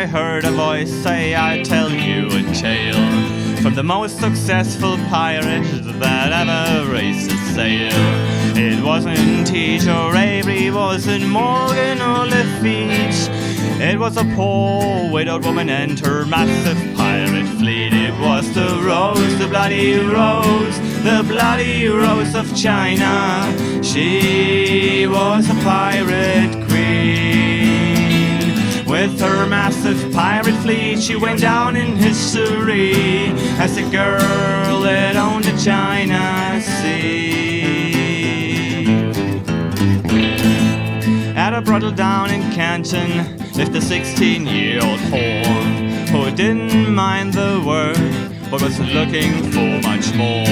I heard a voice say, I'll tell you a tale from the most successful pirate that ever raised a sail. It wasn't Teach or Avery, wasn't Morgan or Lafitte. It was a poor widowed woman and her massive pirate fleet. It was the Rose, the bloody Rose, the bloody Rose of China. She was a pirate queen. With her massive pirate fleet, she went down in history as a girl that owned the China Sea. At a brothel down in Canton lived a 16-year-old whore who didn't mind the work but was looking for much more.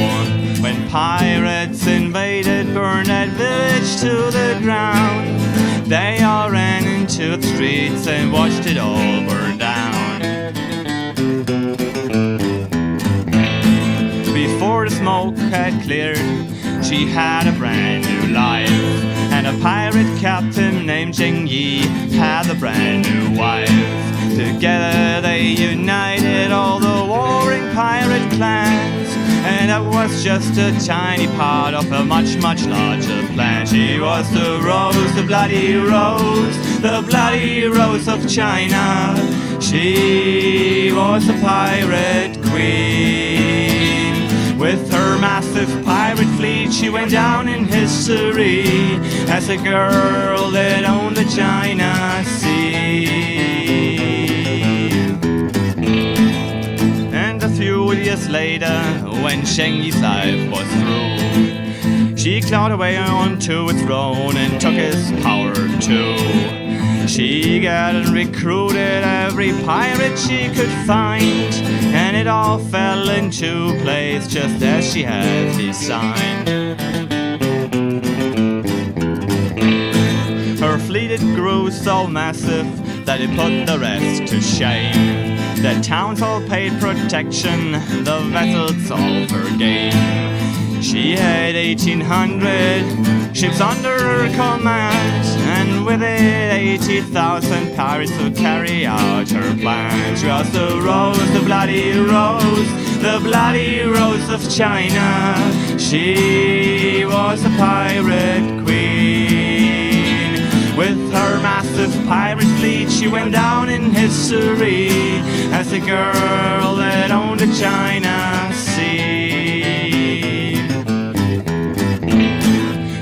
When pirates invaded, burned that village to the ground, they all ran into the streets and watched it all burn down. Before the smoke had cleared, she had a brand new life, and a pirate captain named Zheng Yi had a brand new wife. Together they united all the warring pirate clans, and that was just a tiny part of a much, much larger plan. She was the Rose, the bloody Rose, the bloody Rose of China. She was a pirate queen. With her massive pirate fleet, she went down in history as a girl that owned the China Sea. And a few years later, when Zheng Yi's life was through, she clawed away onto a throne and took his power too. She gathered and recruited every pirate she could find, and it all fell into place just as she had designed. Her fleet, it grew so massive that it put the rest to shame. The towns all paid protection, the vessels all for game. She had 1,800 ships under her command, and with it 80,000 pirates to carry out her plans. She was the Rose, the bloody Rose, the bloody Rose of China. She was a pirate queen. With her massive pirate fleet, she went down in history as a girl that owned the China Sea.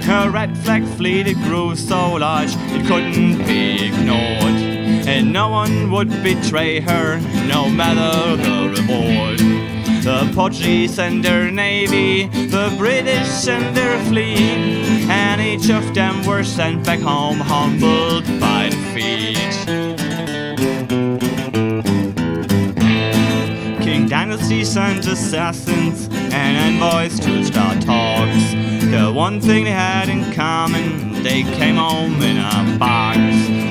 Her red flag fleet, it grew so large it couldn't be ignored, and no one would betray her, no matter the reward. The Portuguese and their navy, the British and their fleet, and each of them were sent back home humbled by defeat. King Dynasty sent assassins and envoys to start talks. The one thing they had in common, they came home in a box.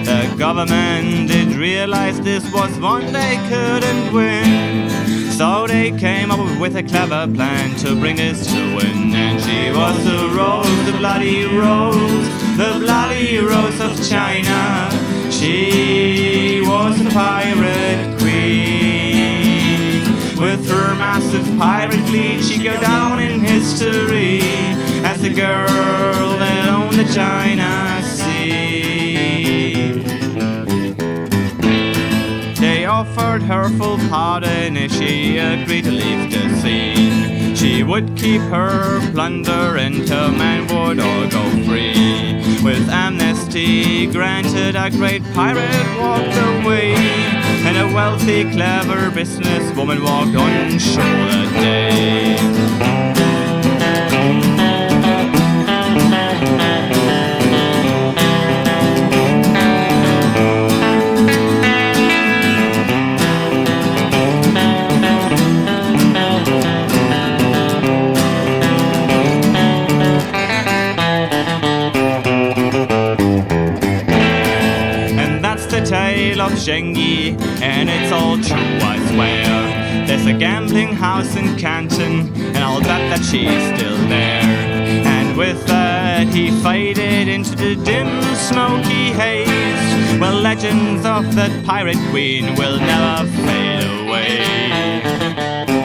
The government did realize this was one they couldn't win, so they came up with a clever plan to bring this to an end. She was the Rose, the bloody Rose, the bloody Rose of China. She was a pirate queen. With her massive pirate fleet, she'd go down in history as the girl that owned the China Sea. They offered her full pardon if she agreed to leave the scene. She would keep her plunder and her men would all go free. With amnesty granted, a great pirate walked away, and a wealthy, clever businesswoman walked on shore that day. Tale of Zheng Yi, and it's all true, I swear. There's a gambling house in Canton, and I'll bet that she's still there. And with that he faded into the dim smoky haze. Well, that legends of the pirate queen will never fade away.